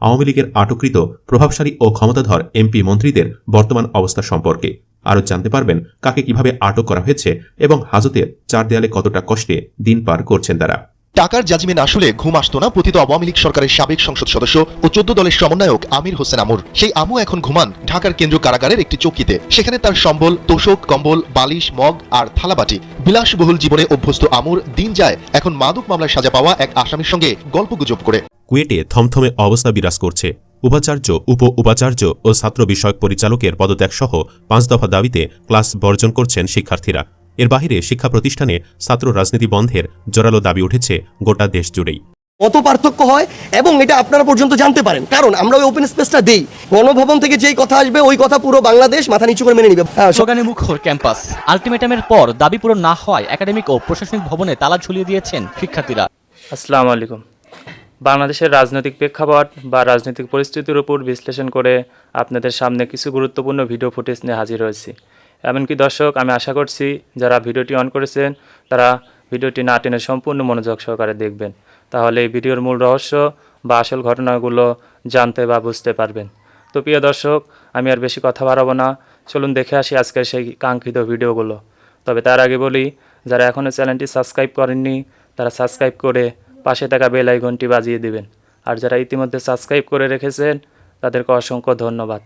আওয়ামী লীগের আটককৃত প্রভাবশালী ও ক্ষমতাধর এমপি মন্ত্রীদের বর্তমান অবস্থা সম্পর্কে। আরও জানতে পারবেন কাকে কিভাবে আটক করা হয়েছে এবং হাজতের চার দেয়ালে কতটা কষ্টে দিন পার করছেন তারা। টাকার জাজিমে না শুলে ঘুম আসতো না প্রথিত আওয়ামী লীগ সরকারের সাবেক সংসদ সদস্য ও 14 দলের সমন্বয়ক আমির হোসেন আমর। সেই আমু এখন ঘুমান ঢাকার কেন্দ্রীয় কারাগারের একটি চৌকিতে। সেখানে তার সম্বল, তোষক, কম্বল, বালিশ, মগ আর থালাবাটি। বিলাসবহুল জীবনে অভ্যস্ত আমুর দিন যায় এখন মাদক মামলায় সাজা পাওয়া এক আসামির সঙ্গে গল্পগুজব করে। কুয়েটে থমথমে অবস্থা বিরাজ করছে। উপাচার্য, উপ উপাচার্য ও ছাত্র বিষয়ক পরিচালকের পদত্যাগ সহ 5 দফা দাবিতে ক্লাস বর্জন করছেন শিক্ষার্থীরা। এর বাহিরে শিক্ষা প্রতিষ্ঠানে ছাত্র রাজনীতি বন্ধের জোরালো দাবি উঠেছে গোটা দেশ জুড়েই। কত পার্থক্য হয় এবং এটা আপনারা পর্যন্ত জানতে পারেন, কারণ আমরা ওই ওপেন স্পেসটা দেই। গণভবন থেকে যেই কথা আসবে ওই কথা পুরো বাংলাদেশ মাথা নিচু করে মেনে নিবে। স্লোগানে মুখর ক্যাম্পাস। আলটিমেটামের পর দাবি পূরণ না হওয়ায় একাডেমিক ও প্রশাসনিক ভবনে তালা ঝুলিয়ে দিয়েছেন শিক্ষার্থীরা। আসসালামু আলাইকুম। বাংলাদেশের রাজনৈতিক প্রেক্ষাপট বা রাজনৈতিক পরিস্থিতির উপর বিশ্লেষণ করে আপনাদের সামনে কিছু গুরুত্বপূর্ণ ভিডিও ফুটেজ নিয়ে হাজির হয়েছি। এমনকি দর্শক, আমি আশা করছি যারা ভিডিওটি অন করেছেন তারা ভিডিওটি না টেনে সম্পূর্ণ মনোযোগ সহকারে দেখবেন, তাহলে এই ভিডিওর মূল রহস্য বা আসল ঘটনাগুলো জানতে বা বুঝতে পারবেন। তো প্রিয় দর্শক, আমি আর বেশি কথা বাড়াবো না, চলুন দেখে আসি আজকের সেই কাঙ্ক্ষিত ভিডিওগুলো। তবে তার আগে বলি, যারা এখনও চ্যানেলটি সাবস্ক্রাইব করেননি তারা সাবস্ক্রাইব করে পাশে থাকা বেল আইকনটি বাজিয়ে দিবেন, আর যারা ইতিমধ্যে সাবস্ক্রাইব করে রেখেছেন তাদেরকে অসংখ্য ধন্যবাদ।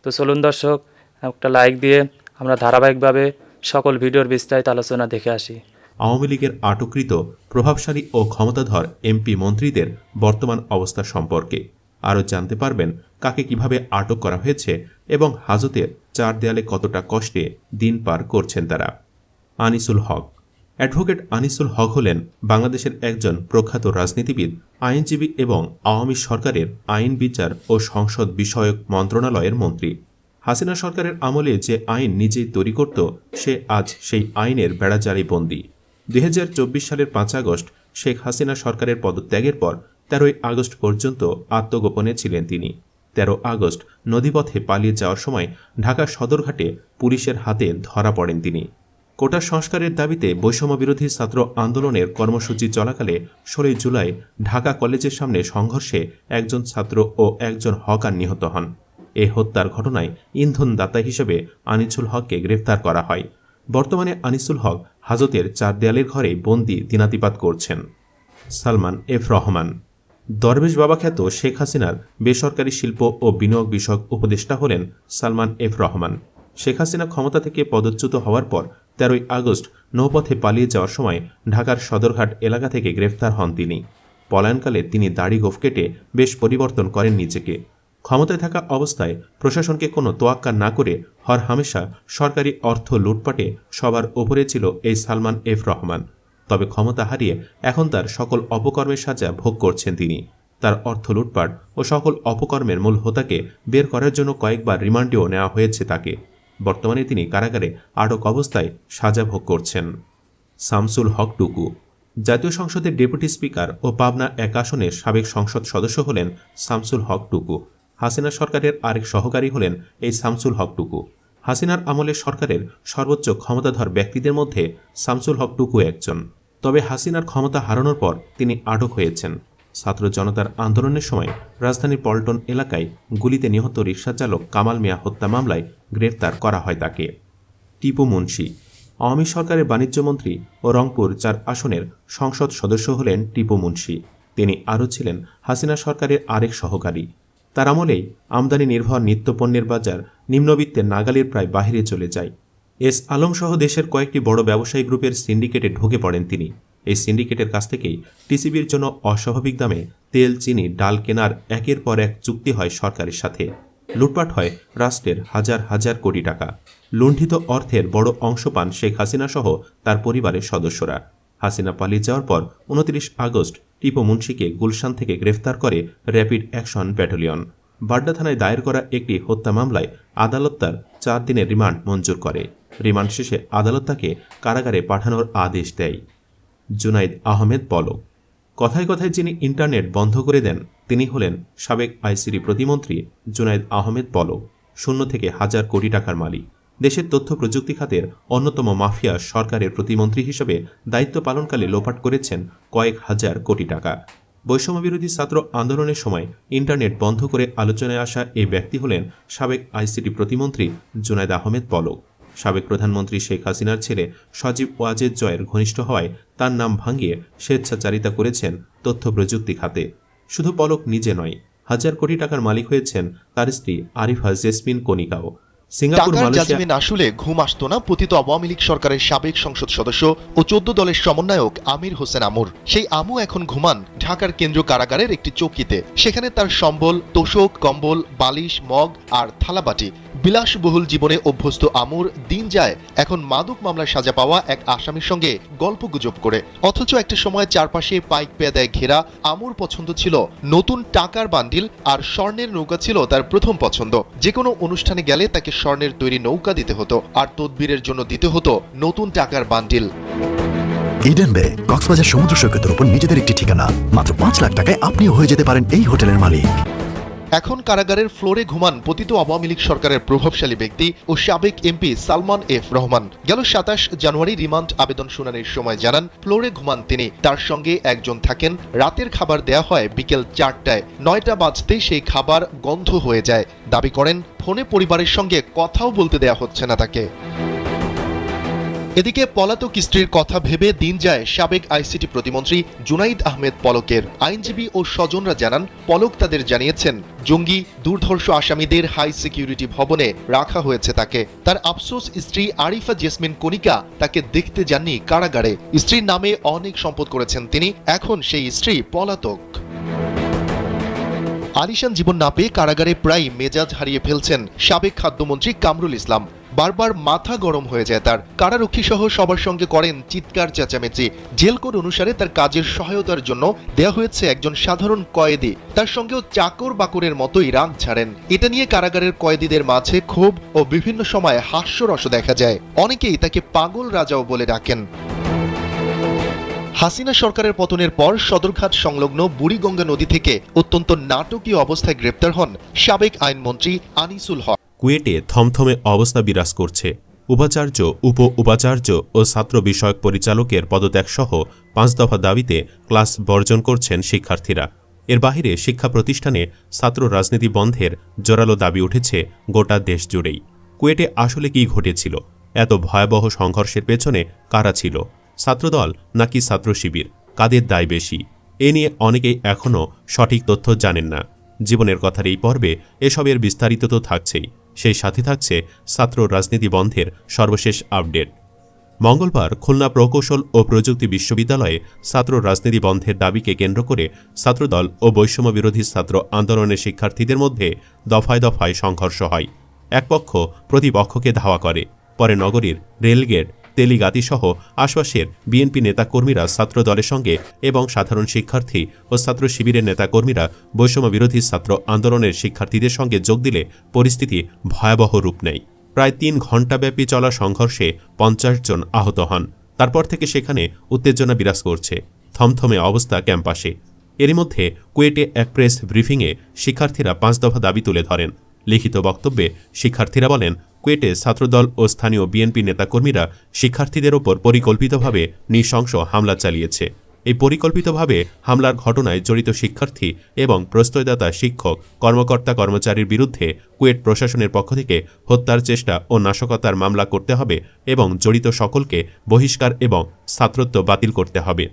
তো চলুন দর্শক, একটা লাইক দিয়ে আমরা ধারাবাহিকভাবে সকল ভিডিওর বিস্তারিত আলোচনা দেখে আসি। আওয়ামী লীগের আটককৃত প্রভাবশালী ও ক্ষমতাধর এমপি মন্ত্রীদের বর্তমান অবস্থা সম্পর্কে। আরও জানতে পারবেন কাকে কিভাবে আটক করা হয়েছে এবং হাজতের চার দেয়ালে কতটা কষ্টে দিন পার করছেন তারা। আনিসুল হক। অ্যাডভোকেট আনিসুল হক হলেন বাংলাদেশের একজন প্রখ্যাত রাজনীতিবিদ, আইনজীবী এবং আওয়ামী সরকারের আইন, বিচার ও সংসদ বিষয়ক মন্ত্রণালয়ের মন্ত্রী। হাসিনা সরকারের আমলে যে আইন নিজেই তৈরি করত, সে আজ সেই আইনের বেড়াজালে বন্দী। 2024 সালের 5 আগস্ট শেখ হাসিনা সরকারের পদত্যাগের পর 13 আগস্ট পর্যন্ত আত্মগোপনে ছিলেন তিনি। 13 আগস্ট নদীপথে পালিয়ে যাওয়ার সময় ঢাকা সদরঘাটে পুলিশের হাতে ধরা পড়েন তিনি। কোটা সংস্কারের দাবিতে বৈষম্যবিরোধী ছাত্র আন্দোলনের কর্মসূচি চলাকালে 16 জুলাই ঢাকা কলেজের সামনে সংঘর্ষে একজন ছাত্র ও একজন হকার নিহত হন। এ হত্যার ঘটনায় ইন্ধনদাতা হিসেবে আনিসুল হককে গ্রেফতার করা হয়। বর্তমানে আনিসুল হক হাজতের চার দেয়ালের ঘরে বন্দি দিনাতিপাত করছেন। সালমান এফ রহমান। দরবেশ বাবা খ্যাত শেখ হাসিনার বেসরকারি শিল্প ও বিনিয়োগ বিষয়ক উপদেষ্টা হলেন সালমান এফ রহমান। শেখ হাসিনা ক্ষমতা থেকে পদচ্যুত হওয়ার পর 13 আগস্ট নৌপথে পালিয়ে যাওয়ার সময় ঢাকার সদরঘাট এলাকা থেকে গ্রেফতার হন তিনি। পলায়নকালে তিনি দাড়ি গোঁফ কেটে বেশ পরিবর্তন করেন নিজেকে। ক্ষমতায় থাকা অবস্থায় প্রশাসনকে কোনো তোয়াক্কা না করে হরহামেশা সরকারি অর্থ লুটপাটে সবার ওপরে ছিল এই সালমান এফ রহমান। তবে ক্ষমতা হারিয়ে এখন তার সকল অপকর্মের সাজা ভোগ করছেন তিনি। তার অর্থ লুটপাট ও সকল অপকর্মের মূল হোতাকে বের করার জন্য কয়েকবার রিমান্ডেও নেওয়া হয়েছে তাকে। বর্তমানে তিনি কারাগারে আটক অবস্থায় সাজা ভোগ করছেন। শামসুল হক টুকু। জাতীয় সংসদের ডেপুটি স্পিকার ও পাবনা 1 আসনের সাবেক সংসদ সদস্য হলেন শামসুল হক টুকু। হাসিনা সরকারের আরেক সহকারী হলেন এই শামসুল হক টুকু। হাসিনার আমলে সরকারের সর্বোচ্চ ক্ষমতাধর ব্যক্তিদের মধ্যে শামসুল হক টুকু একজন। তবে হাসিনার ক্ষমতা হারানোর পর তিনি আটক হয়েছেন। ছাত্র জনতার আন্দোলনের সময় রাজধানীর পল্টন এলাকায় গুলিতে নিহত রিকশাচালক কামাল মিয়া হত্যা মামলায় গ্রেফতার করা হয় তাকে। টিপু মুন্সি। আওয়ামী সরকারের বাণিজ্যমন্ত্রী ও রংপুর 4 আসনের সংসদ সদস্য হলেন টিপু মুন্সি। তিনি আরও ছিলেন হাসিনা সরকারের আরেক সহকারী। তার আমলেই আমদানি নির্ভর নিত্যপণ্যের বাজার নিম্নবিত্তের নাগালের প্রায় বাহিরে চলে যায়। এস আলম সহ দেশের কয়েকটি বড় ব্যবসায়ী গ্রুপের সিন্ডিকেটে ঢুকে পড়েন তিনি। এই সিন্ডিকেটের কাছ থেকেই টিসিবির জন্য অস্বাভাবিক দামে তেল, চিনি, ডাল কেনার একের পর এক চুক্তি হয় সরকারের সাথে। লুটপাট হয় রাষ্ট্রের হাজার হাজার কোটি টাকা। লুণ্ঠিত অর্থের বড় অংশ পান শেখ হাসিনা সহ তার পরিবারের সদস্যরা। হাসিনা পালিয়ে যাওয়ার পর 29 আগস্ট টিপু মুন্সিকে গুলশান থেকে গ্রেফতার করে র্যাপিড অ্যাকশন ব্যাটালিয়ন। বাড্ডা থানায় দায়ের করা একটি হত্যা মামলায় আদালত তার 4 দিনের রিমান্ড মঞ্জুর করে। রিমান্ড শেষে আদালত তাকে কারাগারে পাঠানোর আদেশ দেয়। জুনাইদ আহমেদ পলক। কথায় কথায় যিনি ইন্টারনেট বন্ধ করে দেন তিনি হলেন সাবেক আইসিডি প্রতিমন্ত্রী জুনাইদ আহমেদ পলক। 0 থেকে হাজার কোটি টাকার মালিক। দেশের তথ্য প্রযুক্তি খাতের অন্যতম মাফিয়া সরকারের প্রতিমন্ত্রী হিসেবে দায়িত্ব পালনকালে লোপাট করেছেন কয়েক হাজার কোটি টাকা। বৈষম্যবিরোধী ছাত্র আন্দোলনের সময় ইন্টারনেট বন্ধ করে আলোচনায় আসা এই ব্যক্তি হলেন সাবেক আইসিটি প্রতিমন্ত্রী জুনায়েদ আহমেদ পলক। সাবেক প্রধানমন্ত্রী শেখ হাসিনার ছেলে সজীব ওয়াজেদ জয়ের ঘনিষ্ঠ হওয়ায় তার নাম ভাঙিয়ে স্বেচ্ছাচারিতা করেছেন তথ্য প্রযুক্তি খাতে। শুধু পলক নিজে নয়, হাজার কোটি টাকার মালিক হয়েছেন তার স্ত্রী আরিফা জেসমিন কণিকাও। সিঙ্গাপুর, টাকার মালয়েশিয়া জাজমেন্ট আসলে ঘুম আসতো না পতিত আওয়ামী লীগ সরকারের সাবেক সংসদ সদস্য ও 14 দলের সমন্বয়ক আমির হোসেন আমুর। সেই আমু এখন ঘুমান ঢাকার কেন্দ্রীয় কারাগারের একটি চৌকিতে। সেখানে তার সম্বল, তোশক, কম্বল, বালিশ, মগ আর থালাবাটি। বিলাসবহুল জীবনে অভ্যস্ত আমুর দিন যায় এখন মাদক মামলায় সাজা পাওয়া এক আসামির সঙ্গে গল্পগুজব করে। অথচ একটা সময় চারপাশে পাইক পেয়াদায় ঘেরা আমুর পছন্দ ছিল নতুন টাকার বান্ডিল, আর স্বর্ণের নৌকা ছিল তার প্রথম পছন্দ। যে কোনো অনুষ্ঠানে গেলে তাকে স্বর্ণের তৈরি নৌকা দিতে হতো, আর তদবিরের জন্য দিতে হতো নতুন টাকার বান্ডিল। ইডেন বে কক্সবাজার সমুদ্র সৈকতের উপর নিজেদের একটি ঠিকানা। মাত্র 5 লাখ টাকায় আপনিও হয়ে যেতে পারেন এই হোটেলের মালিক। এখন কারাগারের ফ্লোরে ঘুমান পতিত আওয়ামী লীগ সরকারের প্রভাবশালী ব্যক্তি ও সাবেক এমপি সালমান এফ রহমান। গেল 27 জানুয়ারি রিমান্ড আবেদন শুনানির সময় জানান ফ্লোরে ঘুমান তিনি। তার সঙ্গে একজন থাকেন। রাতের খাবার দেয়া হয় বিকেল 4টায়। 9টা বাজতেই সেই খাবার গন্ধ হয়ে যায়। দাবি করেন ফোনে পরিবারের সঙ্গে কথাও বলতে দেয়া হচ্ছে না তাকে। এদিকে পলাতক স্ত্রীর কথা ভেবে দিন যায় সাবেক আইসিটি প্রতিমন্ত্রী জুনাইদ আহমেদ পলকের। আইনজীবী ও স্বজনরা জানান পলক তাদের জানিয়েছেন জঙ্গি দুর্ধর্ষ আসামিদের হাই সিকিউরিটি ভবনে রাখা হয়েছে তাকে। তার আফসোস স্ত্রী আরিফা জেসমিন কণিকা তাকে দেখতে যাননি কারাগারে। স্ত্রীর নামে অনেক সম্পদ করেছেন তিনি, এখন সেই স্ত্রী পলাতক। আলিশান জীবন না পেয়ে কারাগারে প্রায় মেজাজ হারিয়ে ফেলছেন সাবেক খাদ্যমন্ত্রী কামরুল ইসলাম। বারবার মাথা গরম হয়ে যায় তার। কারারক্ষী সহ সবার সঙ্গে করেন চিৎকার চেঁচামেচি। জেল কোড অনুসারে তার কাজের সহায়তার জন্য দেয়া হয়েছে একজন সাধারণ কয়েদি। তার সঙ্গেও চাকর বাকরের মতোই রাগ ছাড়েন। এটা নিয়ে কারাগারের কয়েদিদের মাঝে ক্ষোভ ও বিভিন্ন সময় হাস্যরস দেখা যায়। অনেকেই তাকে পাগল রাজাও বলে ডাকেন। হাসিনা সরকারের পতনের পর সদরঘাট সংলগ্ন বুড়িগঙ্গা নদী থেকে অত্যন্ত নাটকীয় অবস্থায় গ্রেপ্তার হন সাবেক আইনমন্ত্রী আনিসুল হক। কুয়েটে থমথমে অবস্থা বিরাজ করছে। উপাচার্য, উপ উপাচার্য ও ছাত্র বিষয়ক পরিচালকের পদত্যাগ সহ 5 দফা দাবিতে ক্লাস বর্জন করছেন শিক্ষার্থীরা। এর বাহিরে শিক্ষা প্রতিষ্ঠানে ছাত্র রাজনীতি বন্ধের জোরালো দাবি উঠেছে গোটা দেশ জুড়েই। কুয়েটে আসলে কি ঘটেছিল? এত ভয়াবহ সংঘর্ষের পেছনে কারা ছিল? ছাত্রদল নাকি ছাত্র শিবির? কাদের দায় বেশি? এ নিয়ে অনেকেই এখনও সঠিক তথ্য জানেন না। জীবনের কথার এই পর্বে এসবের বিস্তারিত তো থাকছেই, সেই সাথে থাকছে ছাত্র রাজনীতি বন্ধের সর্বশেষ আপডেট। মঙ্গলবার খুলনা প্রকৌশল ও প্রযুক্তি বিশ্ববিদ্যালয়ে ছাত্র রাজনীতি বন্ধের দাবিকে কেন্দ্র করে ছাত্রদল ও বৈষম্য বিরোধী ছাত্র আন্দোলনের শিক্ষার্থীদের মধ্যে দফায় দফায় সংঘর্ষ হয়। এক পক্ষ প্রতিপক্ষকে ধাওয়া করে, পরে নগরীর রেলগেট, তেলিগাতিসহ আশপাশের বিএনপি নেতাকর্মীরা ছাত্র দলের সঙ্গে এবং সাধারণ শিক্ষার্থী ও ছাত্র শিবিরের নেতাকর্মীরা বৈষম্য বিরোধী ছাত্র আন্দোলনের শিক্ষার্থীদের সঙ্গে যোগ দিলে পরিস্থিতি ভয়াবহ রূপ নেয়। প্রায় 3 ঘণ্টাব্যাপী চলা সংঘর্ষে 50 জন আহত হন। তারপর থেকে সেখানে উত্তেজনা বিরাজ করছে। থমথমে অবস্থা ক্যাম্পাসে। এরই মধ্যে কুয়েটে এক প্রেস ব্রিফিংয়ে শিক্ষার্থীরা 5 দফা দাবি তুলে ধরেন। লিখিত বক্তব্যে শিক্ষার্থীরা বলেন, কুয়েটে ছাত্রদল ও স্থানীয় বিএনপি নেতাকর্মীরা শিক্ষার্থীদের ওপর পরিকল্পিতভাবে নৃশংস হামলা চালিয়েছে। এই পরিকল্পিতভাবে হামলার ঘটনায় জড়িত শিক্ষার্থী এবং প্রশ্রয়দাতা শিক্ষক, কর্মকর্তা কর্মচারীর বিরুদ্ধে কুয়েট প্রশাসনের পক্ষ থেকে হত্যার চেষ্টা ও নাশকতার মামলা করতে হবে এবং জড়িত সকলকে বহিষ্কার এবং ছাত্রত্ব বাতিল করতে হবে।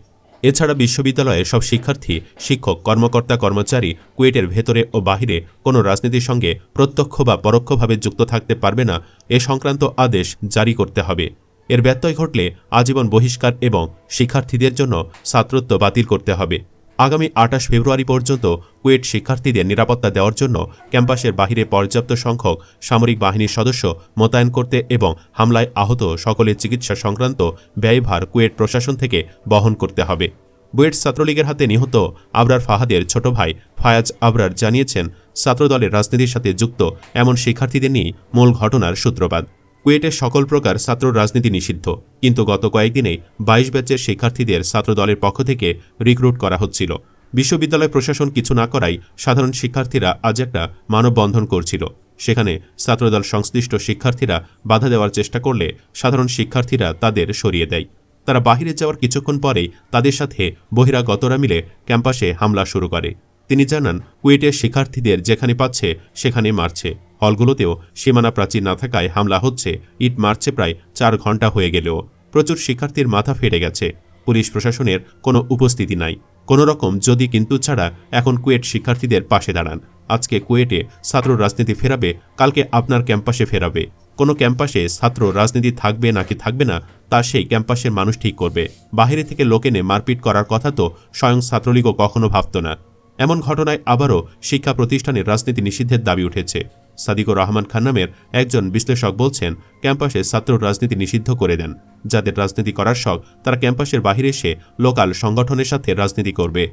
এছাড়া বিশ্ববিদ্যালয়ে সব শিক্ষার্থী, শিক্ষক, কর্মকর্তা কর্মচারী কুয়েটের ভেতরে ও বাহিরে কোনো রাজনীতির সঙ্গে প্রত্যক্ষ বা পরোক্ষভাবে যুক্ত থাকতে পারবে না, এ সংক্রান্ত আদেশ জারি করতে হবে। এর ব্যত্যয় ঘটলে আজীবন বহিষ্কার এবং শিক্ষার্থীদের জন্য ছাত্রত্ব বাতিল করতে হবে। আগামী 28 ফেব্রুয়ারি পর্যন্ত কুয়েট শিক্ষার্থীদের নিরাপত্তা দেওয়ার জন্য ক্যাম্পাসের বাহিরে পর্যাপ্ত সংখ্যক সামরিক বাহিনীর সদস্য মোতায়েন করতে এবং হামলায় আহত সকলের চিকিৎসা সংক্রান্ত ব্যয়ভার কুয়েট প্রশাসন থেকে বহন করতে হবে। বুয়েট ছাত্রলীগের হাতে নিহত আবরার ফাহাদের ছোট ভাই ফায়াজ আবরার জানিয়েছেন, ছাত্রদলের রাজনীতির সাথে যুক্ত এমন শিক্ষার্থীদের নিয়ে মূল ঘটনার সূত্রপাত। কুয়েটের সকল প্রকার ছাত্র রাজনীতি নিষিদ্ধ, কিন্তু গত কয়েকদিনেই 22 ব্যাচের শিক্ষার্থীদের ছাত্রদলের পক্ষ থেকে রিক্রুট করা হচ্ছিল। বিশ্ববিদ্যালয় প্রশাসন কিছু না করায় সাধারণ শিক্ষার্থীরা আজ একটা মানববন্ধন করছিল। সেখানে ছাত্রদল সংশ্লিষ্ট শিক্ষার্থীরা বাধা দেওয়ার চেষ্টা করলে সাধারণ শিক্ষার্থীরা তাদের সরিয়ে দেয়। তারা বাহিরে যাওয়ার কিছুক্ষণ পরেই তাদের সাথে বহিরাগতরা মিলে ক্যাম্পাসে হামলা শুরু করে। তিনি জানান, কুয়েটের শিক্ষার্থীদের যেখানে পাচ্ছে সেখানে মারছে। হলগুলোতেও সীমানা প্রাচীর না থাকায় হামলা হচ্ছে। ইট মারছে প্রায় 4 ঘন্টা হয়ে গেলেও প্রচুর শিক্ষার্থীর মাথা ফেটে গেছে। পুলিশ প্রশাসনের কোনো উপস্থিতি নাই। কোনো রকম যদি কিন্তু ছাড়া এখন কুয়েট শিক্ষার্থীদের পাশে দাঁড়ান। আজকে কুয়েটে ছাত্র রাজনীতি ফেরাবে, কালকে আপনার ক্যাম্পাসে ফেরাবে। কোনো ক্যাম্পাসে ছাত্র রাজনীতি থাকবে নাকি থাকবে না তা সেই ক্যাম্পাসের মানুষ ঠিক করবে। বাইরে থেকে লোক এনে মারপিট করার কথা তো স্বয়ং ছাত্রলীগও কখনো ভাবত না। এমন ঘটনায় আবারও শিক্ষা প্রতিষ্ঠানের রাজনীতি নিষিদ্ধের দাবি উঠেছে। সাদিকুর রহমান খান নামের একজন বিশ্লেষক বলছেন, ক্যাম্পাসে ছাত্র রাজনীতি নিষিদ্ধ করে দেন। যাদের রাজনীতি করার শখ তারা ক্যাম্পাসের বাইরে এসে লোকাল সংগঠনের সাথে রাজনীতি করবে।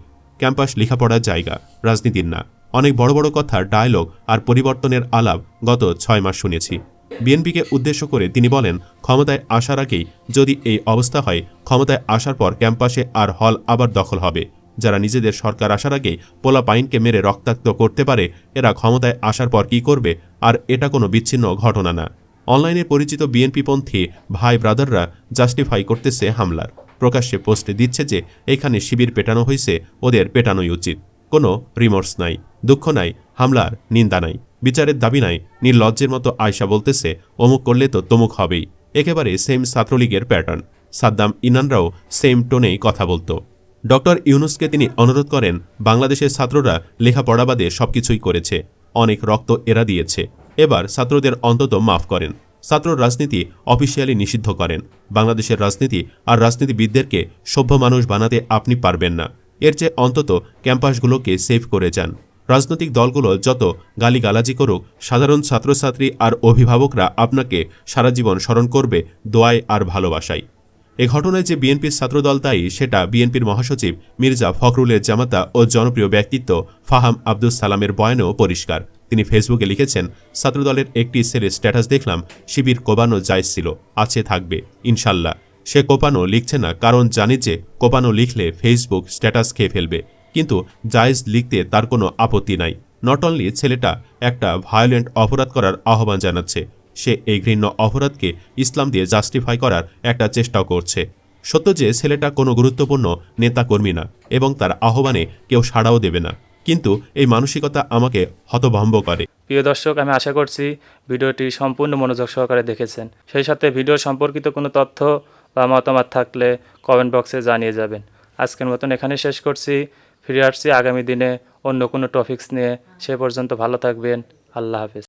ক্যাম্পাস লেখাপড়ার জায়গা, রাজনীতির না। অনেক বড় বড় কথা, ডায়লগ আর পরিবর্তনের আলাপ গত 6 মাস শুনেছি। বিএনপিকে উদ্দেশ্য করে তিনি বলেন, ক্ষমতায় আসার আগেই যদি এই অবস্থা হয়, ক্ষমতায় আসার পর ক্যাম্পাসে আর হল আবার দখল হবে। যারা নিজেদের সরকার আসার আগেই পোলা পাইনকে মেরে রক্তাক্ত করতে পারে, এরা ক্ষমতায় আসার পর কি করবে? আর এটা কোনো বিচ্ছিন্ন ঘটনা না। অনলাইনে পরিচিত বিএনপিপন্থী ভাই ব্রাদাররা জাস্টিফাই করতেছে হামলার। প্রকাশ্যে পোস্টে দিচ্ছে যে এখানে শিবির পেটানো হয়েছে, ওদের পেটানোই উচিত। কোনো রিমোর্স নাই, দুঃখ নাই, হামলার নিন্দা নাই, বিচারের দাবি নাই। নির্লজ্জের মতো আয়শা বলতেছে অমুক করলে তো তমুক হবেই। একেবারে সেম ছাত্রলীগের প্যাটার্ন। সাদ্দাম ইনানরাও সেম টোনেই কথা বলতো। ডক্টর ইউনুসকে তিনি অনুরোধ করেন, বাংলাদেশের ছাত্ররা লেখাপড়া বাদে সবকিছুই করেছে, অনেক রক্ত এরা দিয়েছে, এবার ছাত্রদের অন্তত মাফ করেন। ছাত্র রাজনীতি অফিসিয়ালি নিষিদ্ধ করেন। বাংলাদেশের রাজনীতি আর রাজনীতিবিদদেরকে সভ্য মানুষ বানাতে আপনি পারবেন না। এর চেয়ে অন্তত ক্যাম্পাসগুলোকে সেভ করে যান। রাজনৈতিক দলগুলো যত গালিগালাজি করুক, সাধারণ ছাত্রছাত্রী আর অভিভাবকরা আপনাকে সারা জীবন স্মরণ করবে দোয়ায় আর ভালোবাসায়। এ ঘটনায় যে বিএনপির ছাত্রদল দায়ী, সেটা বিএনপির মহাসচিব মির্জা ফখরুলের জামাতা ও জনপ্রিয় ব্যক্তিত্ব ফাহাম আব্দুস সালামের বয়ানেও পরিষ্কার। তিনি ফেসবুকে লিখেছেন, ছাত্রদলের একটি ছেলের স্ট্যাটাস দেখলাম, শিবির কোপানো জায়েজ ছিল, আছে, থাকবে ইনশাল্লাহ। সে কোপানো লিখছে না, কারণ জানে যে কোপানো লিখলে ফেসবুক স্ট্যাটাস খেয়ে ফেলবে। কিন্তু জায়েজ লিখতে তার কোনো আপত্তি নাই। নট অনলি ছেলেটা একটা ভায়োলেন্ট অপরাধ করার আহ্বান জানাচ্ছে, সে এই ঘৃণ্য অপরাধকে ইসলাম দিয়ে জাস্টিফাই করার একটা চেষ্টাও করছে। সত্য যে ছেলেটা কোনো গুরুত্বপূর্ণ নেতাকর্মী না এবং তার আহ্বানে কেউ সাড়াও দেবে না, কিন্তু এই মানসিকতা আমাকে হতভম্ব করে। প্রিয় দর্শক, আমি আশা করছি ভিডিওটি সম্পূর্ণ মনোযোগ সহকারে দেখেছেন। সেই সাথে ভিডিও সম্পর্কিত কোনো তথ্য বা মতামত থাকলে কমেন্ট বক্সে জানিয়ে যাবেন। আজকের মতন এখানে শেষ করছি। ফিরে আসছি আগামী দিনে অন্য কোনো টপিকস নিয়ে। সে পর্যন্ত ভালো থাকবেন। আল্লাহ হাফেজ।